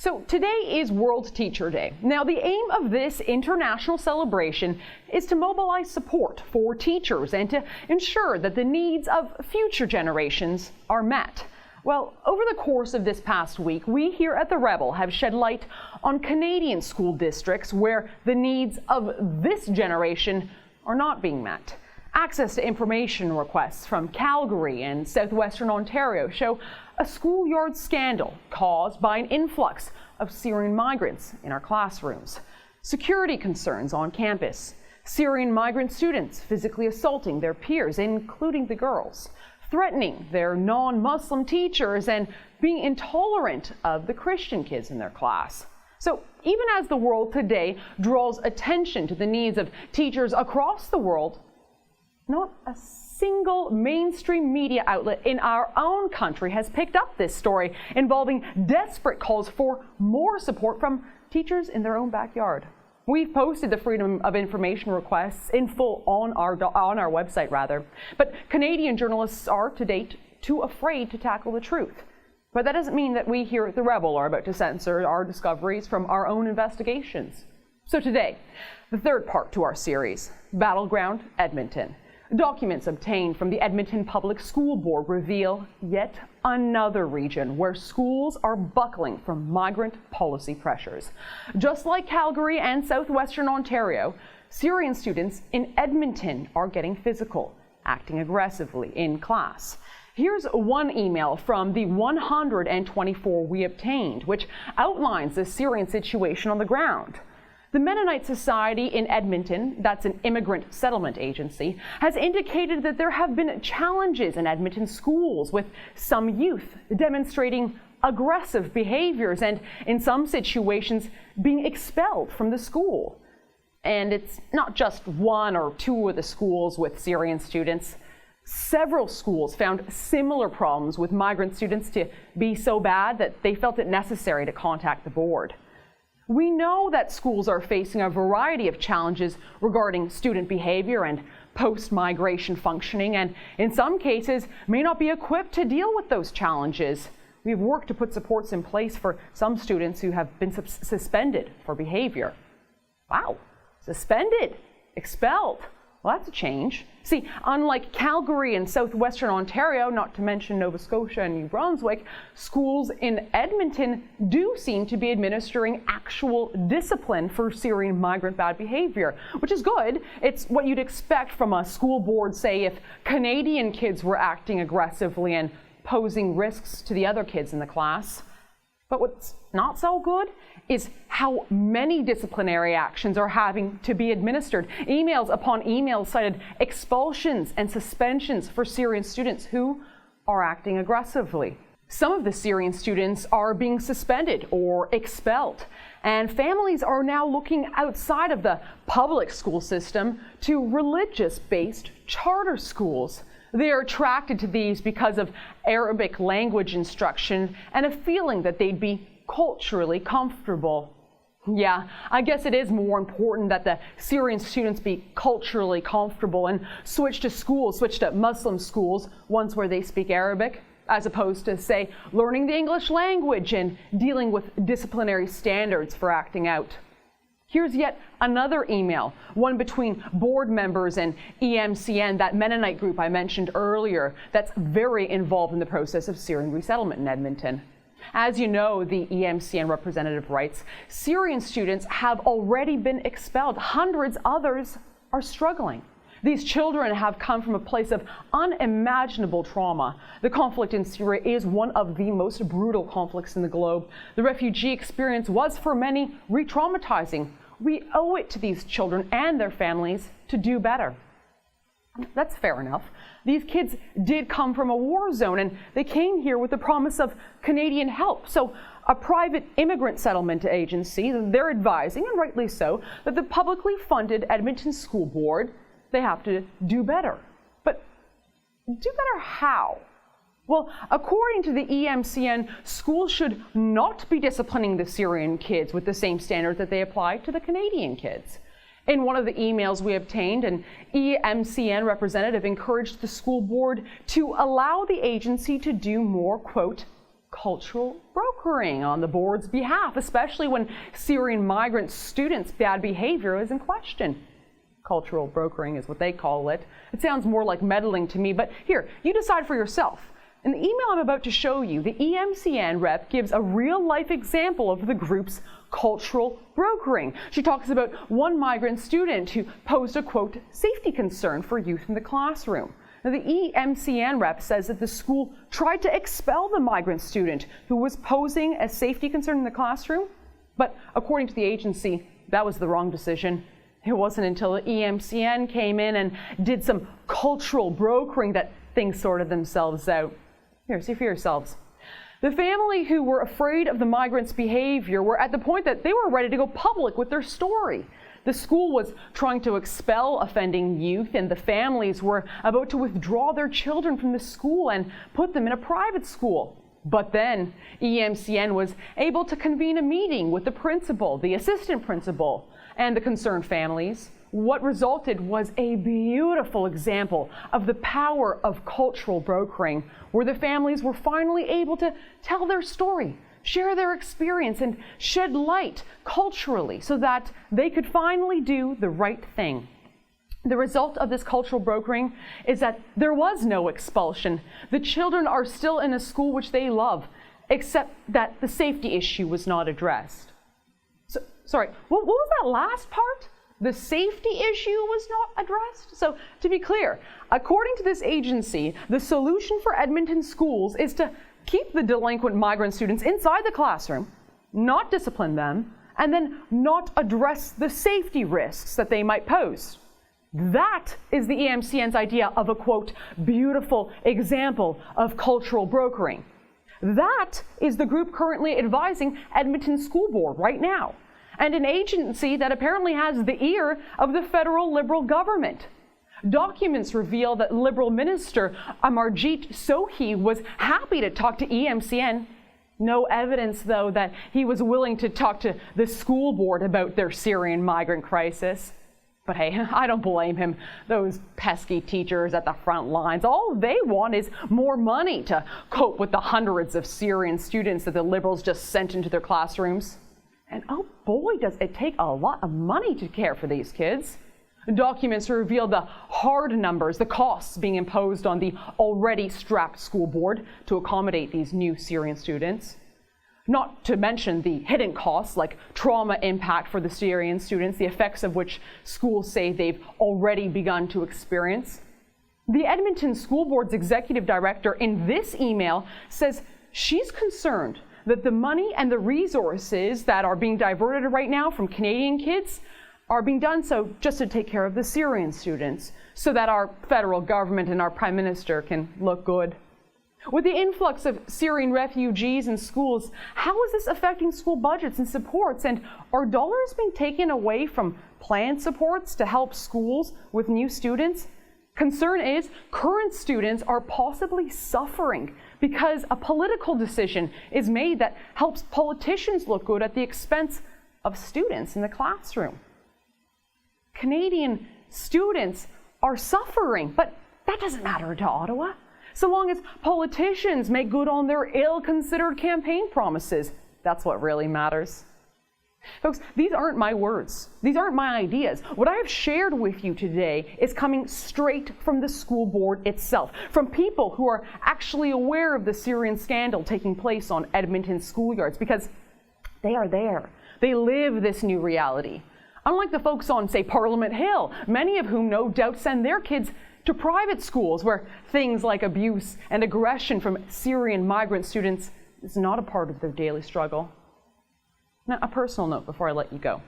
So today is World Teacher Day. Now, the aim of this international celebration is to mobilize support for teachers and to ensure that the needs of future generations are met. Well, over the course of this past week, we here at The Rebel have shed light on Canadian school districts where the needs of this generation are not being met. Access to information requests from Calgary and southwestern Ontario show a schoolyard scandal caused by an influx of Syrian migrants in our classrooms. Security concerns on campus. Syrian migrant students physically assaulting their peers, including the girls, threatening their non-Muslim teachers, and being intolerant of the Christian kids in their class. So even as the world today draws attention to the needs of teachers across the world, not a single mainstream media outlet in our own country has picked up this story involving desperate calls for more support from teachers in their own backyard. We've posted the Freedom of Information requests in full on our website, but Canadian journalists are to date too afraid to tackle the truth. But that doesn't mean that we here at The Rebel are about to censor our discoveries from our own investigations. So today, the third part to our series, Battleground Edmonton. Documents obtained from the Edmonton Public School Board reveal yet another region where schools are buckling from migrant policy pressures. Just like Calgary and southwestern Ontario, Syrian students in Edmonton are getting physical, acting aggressively in class. Here's one email from the 124 we obtained, which outlines the Syrian situation on the ground. The Mennonite Society in Edmonton, that's an immigrant settlement agency, has indicated that there have been challenges in Edmonton schools, with some youth demonstrating aggressive behaviors and, in some situations, being expelled from the school. And it's not just one or two of the schools with Syrian students. Several schools found similar problems with migrant students to be so bad that they felt it necessary to contact the board. We know that schools are facing a variety of challenges regarding student behavior and post-migration functioning, and in some cases may not be equipped to deal with those challenges. We've worked to put supports in place for some students who have been suspended for behavior. Wow, suspended, expelled. Well, that's a change. See, unlike Calgary and southwestern Ontario, not to mention Nova Scotia and New Brunswick, schools in Edmonton do seem to be administering actual discipline for Syrian migrant bad behavior, which is good. It's what you'd expect from a school board, say, if Canadian kids were acting aggressively and posing risks to the other kids in the class. But what's not so good is how many disciplinary actions are having to be administered. Emails upon emails cited expulsions and suspensions for Syrian students who are acting aggressively. Some of the Syrian students are being suspended or expelled, and families are now looking outside of the public school system to religious-based charter schools. They are attracted to these because of Arabic language instruction and a feeling that they'd be culturally comfortable. Yeah, I guess it is more important that the Syrian students be culturally comfortable and switch to Muslim schools, ones where they speak Arabic, as opposed to, say, learning the English language and dealing with disciplinary standards for acting out. Here's yet another email, one between board members and EMCN, that Mennonite group I mentioned earlier, that's very involved in the process of Syrian resettlement in Edmonton. As you know, the EMCN representative writes, Syrian students have already been expelled. Hundreds others are struggling. These children have come from a place of unimaginable trauma. The conflict in Syria is one of the most brutal conflicts in the globe. The refugee experience was, for many, re-traumatizing. We owe it to these children and their families to do better. That's fair enough. These kids did come from a war zone, and they came here with the promise of Canadian help. So a private immigrant settlement agency, they're advising, and rightly so, that the publicly funded Edmonton School Board, they have to do better. But do better how? Well, according to the EMCN, schools should not be disciplining the Syrian kids with the same standards that they apply to the Canadian kids. In one of the emails we obtained, an EMCN representative encouraged the school board to allow the agency to do more, quote, cultural brokering on the board's behalf, especially when Syrian migrant students' bad behavior is in question. Cultural brokering is what they call it. It sounds more like meddling to me, but here, you decide for yourself. In the email I'm about to show you, the EMCN rep gives a real-life example of the group's cultural brokering. She talks about one migrant student who posed a, quote, safety concern for youth in the classroom. Now, the EMCN rep says that the school tried to expel the migrant student who was posing a safety concern in the classroom, but according to the agency, that was the wrong decision. It wasn't until the EMCN came in and did some cultural brokering that things sorted themselves out. Here, see for yourselves. The family who were afraid of the migrants' behavior were at the point that they were ready to go public with their story. The school was trying to expel offending youth, and the families were about to withdraw their children from the school and put them in a private school. But then EMCN was able to convene a meeting with the principal, the assistant principal, and the concerned families. What resulted was a beautiful example of the power of cultural brokering, where the families were finally able to tell their story, share their experience, and shed light culturally so that they could finally do the right thing. The result of this cultural brokering is that there was no expulsion. The children are still in a school which they love, except that the safety issue was not addressed. Sorry, what was that last part? The safety issue was not addressed? So, to be clear, according to this agency, the solution for Edmonton schools is to keep the delinquent migrant students inside the classroom, not discipline them, and then not address the safety risks that they might pose. That is the EMCN's idea of a, quote, beautiful example of cultural brokering. That is the group currently advising Edmonton School Board right now, and an agency that apparently has the ear of the federal Liberal government. Documents reveal that Liberal Minister Amarjeet Sohi was happy to talk to EMCN. No evidence, though, that he was willing to talk to the school board about their Syrian migrant crisis. But hey, I don't blame him. Those pesky teachers at the front lines, all they want is more money to cope with the hundreds of Syrian students that the Liberals just sent into their classrooms. And oh boy, does it take a lot of money to care for these kids. Documents reveal the hard numbers, the costs being imposed on the already strapped school board to accommodate these new Syrian students. Not to mention the hidden costs like trauma impact for the Syrian students, the effects of which schools say they've already begun to experience. The Edmonton School Board's executive director in this email says she's concerned that the money and the resources that are being diverted right now from Canadian kids are being done so just to take care of the Syrian students, so that our federal government and our prime minister can look good. With the influx of Syrian refugees in schools, how is this affecting school budgets and supports? And are dollars being taken away from planned supports to help schools with new students? Concern is current students are possibly suffering because a political decision is made that helps politicians look good at the expense of students in the classroom. Canadian students are suffering, but that doesn't matter to Ottawa. So long as politicians make good on their ill-considered campaign promises, that's what really matters. Folks, these aren't my words. These aren't my ideas. What I have shared with you today is coming straight from the school board itself, from people who are actually aware of the Syrian scandal taking place on Edmonton schoolyards, because they are there. They live this new reality. Unlike the folks on, say, Parliament Hill, many of whom no doubt send their kids to private schools where things like abuse and aggression from Syrian migrant students is not a part of their daily struggle. Now, a personal note before I let you go.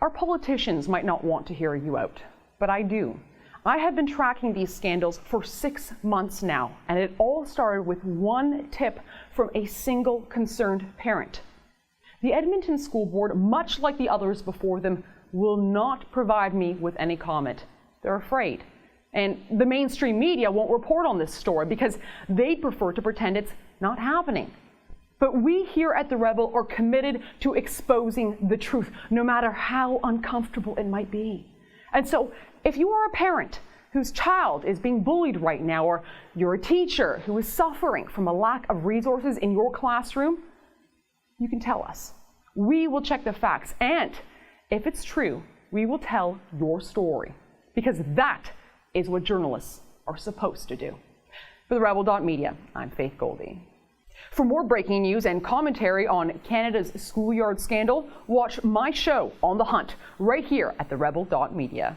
Our politicians might not want to hear you out, but I do. I have been tracking these scandals for 6 months now, and it all started with one tip from a single concerned parent. The Edmonton School Board, much like the others before them, will not provide me with any comment. They're afraid. And the mainstream media won't report on this story because they prefer to pretend it's not happening. But we here at The Rebel are committed to exposing the truth, no matter how uncomfortable it might be. And so, if you are a parent, whose child is being bullied right now, or you're a teacher who is suffering from a lack of resources in your classroom, you can tell us. We will check the facts, and if it's true, we will tell your story, because that is what journalists are supposed to do. For the Rebel.media, I'm Faith Goldie. For more breaking news and commentary on Canada's schoolyard scandal, watch my show On the Hunt right here at the Rebel.media.